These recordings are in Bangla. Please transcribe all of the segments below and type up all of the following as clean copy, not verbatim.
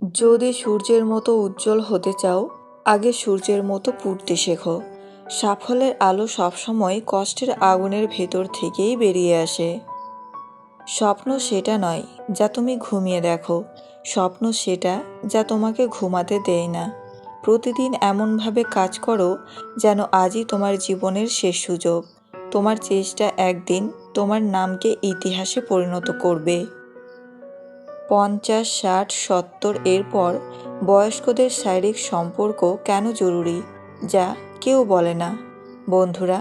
যদি সূর্যের মতো উজ্জ্বল হতে চাও, আগে সূর্যের মতো পুড়তে শেখো। সাফল্যের আলো সবসময় কষ্টের আগুনের ভেতর থেকেই বেরিয়ে আসে। স্বপ্ন সেটা নয় যা তুমি ঘুমিয়ে দেখো, স্বপ্ন সেটা যা তোমাকে ঘুমাতে দেয় না। প্রতিদিন এমনভাবে কাজ করো যেন আজই তোমার জীবনের শেষ সুযোগ। তোমার চেষ্টা একদিন তোমার নামকে ইতিহাসে পরিণত করবে। 50, 60, 70 এরপর বয়স্কদের শারীরিক সম্পর্ক কেন জরুরি, যা কেউ বলে না। বন্ধুরা,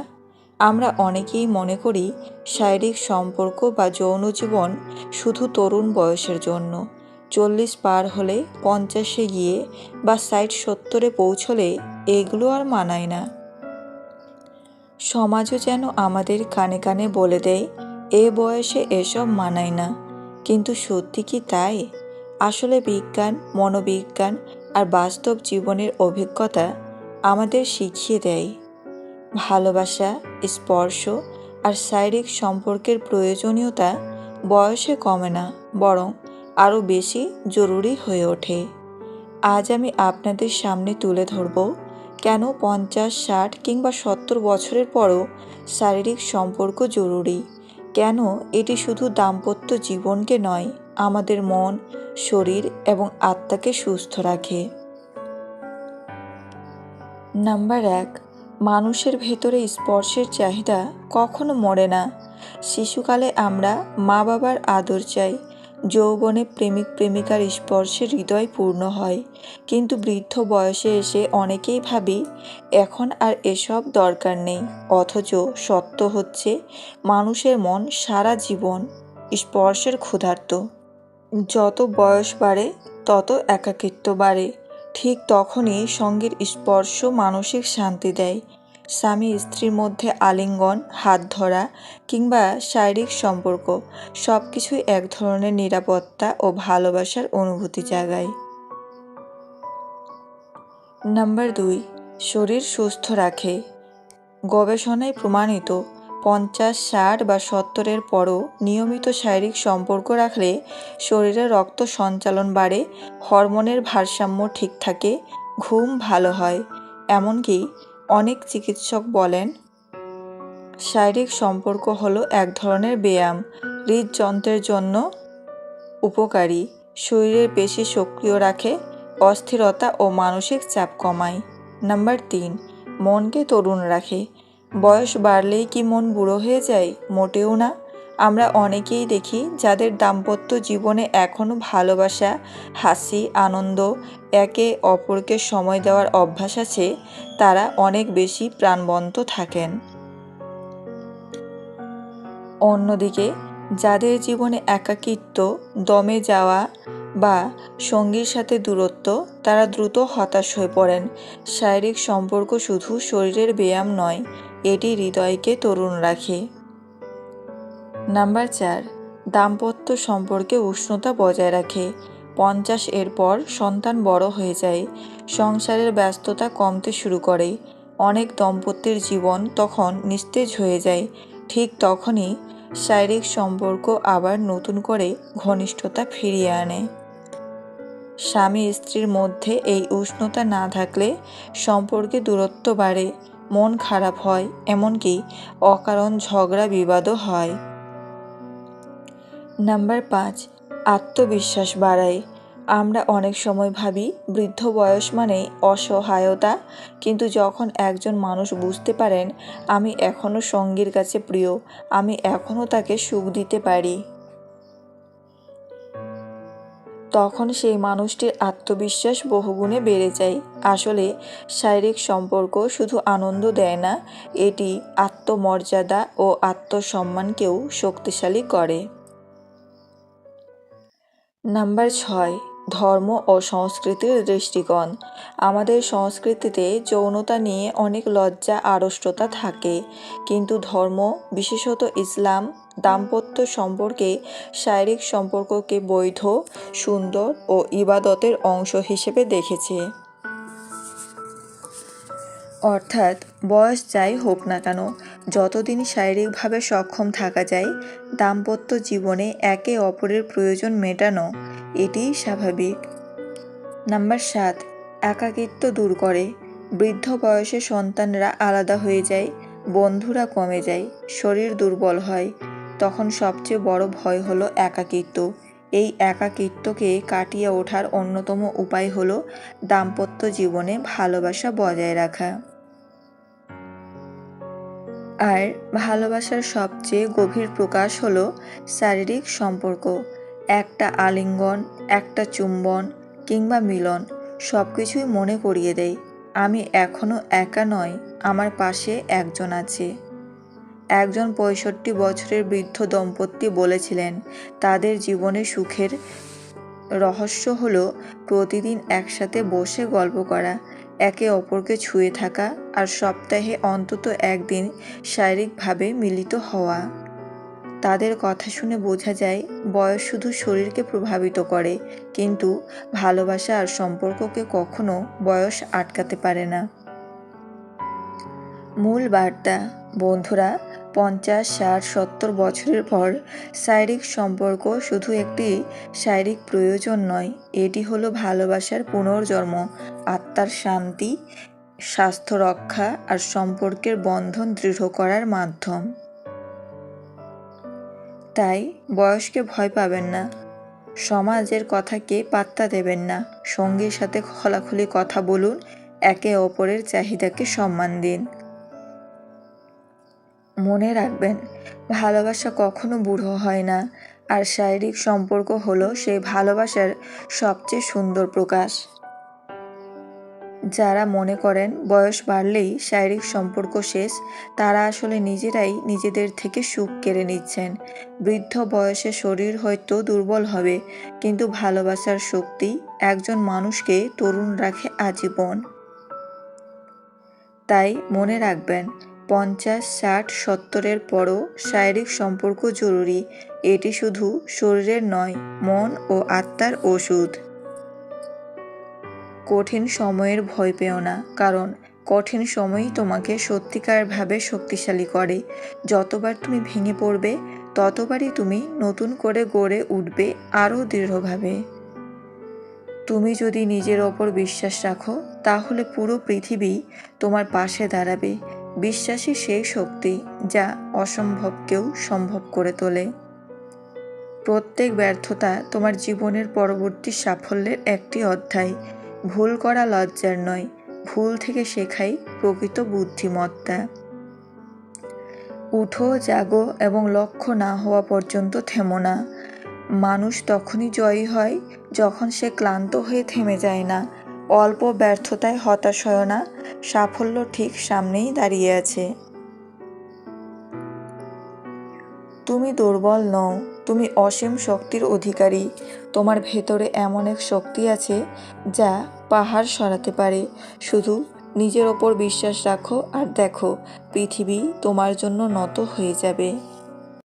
আমরা অনেকেই মনে করি শারীরিক সম্পর্ক বা যৌন জীবন শুধু তরুণ বয়সের জন্য। 40 পার হলে, 50-এ গিয়ে বা 60-70-এ পৌঁছলে এগুলো আর মানায় না। সমাজও যেন আমাদের কানে কানে বলে দেয়, এ বয়সে এসব মানায় না। কিন্তু সত্যি কি তাই? আসলে বিজ্ঞান, মনোবিজ্ঞান আর বাস্তব জীবনের অভিজ্ঞতা আমাদের শিখিয়ে দেয়, ভালোবাসা, স্পর্শ আর শারীরিক সম্পর্কের প্রয়োজনীয়তা বয়সে কমে না, বরং আরও বেশি জরুরি হয়ে ওঠে। আজ আমি আপনাদের সামনে তুলে ধরব কেন 50, 60 কিংবা 70 বছরের পরও শারীরিক সম্পর্ক জরুরি। কেন এটি শুধু দাম্পত্য জীবনকে নয়, আমাদের মন, শরীর এবং আত্মাকে সুস্থ রাখে। নাম্বার 1, মানুষের ভেতরে স্পর্শের চাহিদা কখনো মরে না। শিশুকালে আমরা মা বাবার আদর চাই, যৌবনে প্রেমিক প্রেমিকার স্পর্শে হৃদয় পূর্ণ হয়। কিন্তু বৃদ্ধ বয়সে এসে অনেকেই ভাবি এখন আর এসব দরকার নেই। অথচ সত্য হচ্ছে মানুষের মন সারা জীবন স্পর্শের ক্ষুধার্ত। যত বয়স বাড়ে তত একাকিত্ব বাড়ে। ঠিক তখনই সঙ্গীর স্পর্শ মানসিক শান্তি দেয়। স্বামী স্ত্রীর মধ্যে আলিঙ্গন, হাত ধরা কিংবা শারীরিক সম্পর্ক সব কিছুই এক ধরনের নিরাপত্তা ও ভালোবাসার অনুভূতি জাগায়। নাম্বার 2, শরীর সুস্থ রাখে। গবেষণায় প্রমাণিত 50, 60 বা 70-এর পরও নিয়মিত শারীরিক সম্পর্ক রাখলে শরীরে রক্ত সঞ্চালন বাড়ে, হরমোনের ভারসাম্য ঠিক থাকে, ঘুম ভালো হয়। এমনকি অনেক চিকিৎসক বলেন শারীরিক সম্পর্ক হলো এক ধরনের ব্যায়াম। হৃদযন্ত্রের জন্য উপকারী, শরীরের পেশি সক্রিয় রাখে, অস্থিরতা ও মানসিক চাপ কমায়। নাম্বার 3, মনকে তরুণ রাখে। বয়স বাড়লেই কি মন বুড়ো হয়ে যায়? মোটেও না। আমরা অনেকেই দেখি যাদের দাম্পত্য জীবনে এখনও ভালোবাসা, হাসি, আনন্দ, একে অপরকে সময় দেওয়ার অভ্যাস আছে, তারা অনেক বেশি প্রাণবন্ত থাকেন। অন্যদিকে যাদের জীবনে একাকিত্ব, দমে যাওয়া বা সঙ্গীর সাথে দূরত্ব, তারা দ্রুত হতাশ হয়ে পড়েন। শারীরিক সম্পর্ক শুধু শরীরের ব্যায়াম নয়, এটি হৃদয়কে তরুণ রাখে। নাম্বার 4, দাম্পত্য সম্পর্কে উষ্ণতা বজায় রাখে। 50 এর পর সন্তান বড় হয়ে যায়, সংসারের ব্যস্ততা কমতে শুরু করে, অনেক দম্পতির জীবন তখন নিস্তেজ হয়ে যায়। ঠিক তখনই শারীরিক সম্পর্ক আবার নতুন করে ঘনিষ্ঠতা ফিরিয়ে আনে। স্বামী স্ত্রীর মধ্যে এই উষ্ণতা না থাকলে সম্পর্কে দূরত্ব বাড়ে, মন খারাপ হয়, এমনকি অকারণ ঝগড়া বিবাদও হয়। নাম্বার 5, আত্মবিশ্বাস বাড়ায়। আমরা অনেক সময় ভাবি বৃদ্ধ বয়স মানে অসহায়তা, কিন্তু যখন একজন মানুষ বুঝতে পারেন আমি এখনও সঙ্গীর কাছে প্রিয়, আমি এখনও তাকে সুখ দিতে পারি, তখন সেই মানুষটির আত্মবিশ্বাস বহুগুণে বেড়ে যায়। আসলে শারীরিক সম্পর্ক শুধু আনন্দ দেয় না, এটি আত্মমর্যাদা ও আত্মসম্মানকেও শক্তিশালী করে। নাম্বার 6, ধর্ম ও সংস্কৃতির দৃষ্টিকোণ। আমাদের সংস্কৃতিতে যৌনতা নিয়ে অনেক লজ্জা আড়ষ্টতা থাকে, কিন্তু ধর্ম, বিশেষত ইসলাম, দাম্পত্য সম্পর্কে শারীরিক সম্পর্ককে বৈধ, সুন্দর ও ইবাদতের অংশ হিসেবে দেখেছে। অর্থাৎ বয়স যাই হোক না কেন, যতদিন শারীরিকভাবে সক্ষম থাকা যায়, দাম্পত্য জীবনে একে অপরের প্রয়োজন মেটানো, এটিই স্বাভাবিক। নাম্বার 7, একাকিত্ব দূর করে। বৃদ্ধ বয়সে সন্তানরা আলাদা হয়ে যায়, বন্ধুরা কমে যায়, শরীর দুর্বল হয়। তখন সবচেয়ে বড় ভয় হলো একাকিত্ব। এই একাকিত্বকে কাটিয়ে ওঠার অন্যতম উপায় হলো দাম্পত্য জীবনে ভালোবাসা বজায় রাখা। আর ভালোবাসার সবচেয়ে গভীর প্রকাশ হলো শারীরিক সম্পর্ক। একটা আলিঙ্গন, একটা চুম্বন কিংবা মিলন সব কিছুই মনে করিয়ে দেয় আমি এখনো একা নই, আমার পাশে একজন আছে। একজন 65 বছরের বৃদ্ধ দম্পতি বলেছিলেন তাদের জীবনে সুখের রহস্য হলো প্রতিদিন একসাথে বসে গল্প করা, একে অপরকে ছুঁয়ে থাকা আর সপ্তাহে অন্তত একদিন শারীরিকভাবে মিলিত হওয়া। তাদের কথা শুনে বোঝা যায় বয়স শুধু শরীরকে প্রভাবিত করে, কিন্তু ভালোবাসা আর সম্পর্ককে কখনো বয়স আটকাতে পারে না। মূল বার্তা, বন্ধুরা, 50, 60, 70 বছরের পর শারীরিক সম্পর্ক শুধু একটি শারীরিক প্রয়োজন নয়, এটি হলো ভালোবাসার পুনর্জন্ম, আত্মার শান্তি, স্বাস্থ্য রক্ষা আর সম্পর্কের বন্ধন দৃঢ় করার মাধ্যম। তাই বয়সকে ভয় পাবেন না, সমাজের কথাকে পাত্তা দেবেন না, সঙ্গীর সাথে খোলাখুলি কথা বলুন, একে অপরের চাহিদাকে সম্মান দিন। মনে রাখবেন, ভালোবাসা কখনো বুড়ো হয় না, আর শারীরিক সম্পর্ক হলো সেই ভালোবাসার সবচেয়ে সুন্দর প্রকাশ। যারা মনে করেন বয়স বাড়লেই শারীরিক সম্পর্ক শেষ, তারা আসলে নিজেরাই নিজেদের থেকে সুখ কেড়ে নিচ্ছেন। বৃদ্ধ বয়সে শরীর হয়তো দুর্বল হবে, কিন্তু ভালোবাসার শক্তি একজন মানুষকে তরুণ রাখে আজীবন। তাই মনে রাখবেন, 50, 60, 70-এর পরও শারীরিক সম্পর্ক জরুরি। এটি শুধু শরীরের নয়, মন ও আত্মার ওষুধ। কঠিন সময়ের ভয় পেও না, কারণ কঠিন সময়ই তোমাকে সত্যিকারভাবে শক্তিশালী করে। যতবার তুমি ভেঙে পড়বে, ততবারই তুমি নতুন করে গড়ে উঠবে আরও দৃঢ়ভাবে। তুমি যদি নিজের ওপর বিশ্বাস রাখো, তাহলে পুরো পৃথিবী তোমার পাশে দাঁড়াবে। বিশ্বাসই সেই শক্তি যা অসম্ভবকেও সম্ভব করে তোলে। প্রত্যেক ব্যর্থতা তোমার জীবনের পরবর্তী সাফল্যের একটি অধ্যায়। ভুল করা লজ্জার নয়, ভুল থেকে শেখাই প্রকৃত বুদ্ধিমত্তা। উঠো, জাগো এবং লক্ষ্য না হওয়া পর্যন্ত থেমো না। মানুষ তখনই জয়ী হয় যখন সে ক্লান্ত হয়ে থেমে যায় না। অল্প ব্যর্থতায় হতাশ হয় না, সাফল্য ঠিক সামনেই দাঁড়িয়ে আছে। তুমি দুর্বল নও, তুমি অসীম শক্তির অধিকারী। তোমার ভেতরে এমন এক শক্তি আছে যা পাহাড় সরাতে পারে। শুধু নিজের ওপর বিশ্বাস রাখো আর দেখো, পৃথিবী তোমার জন্য নত হয়ে যাবে।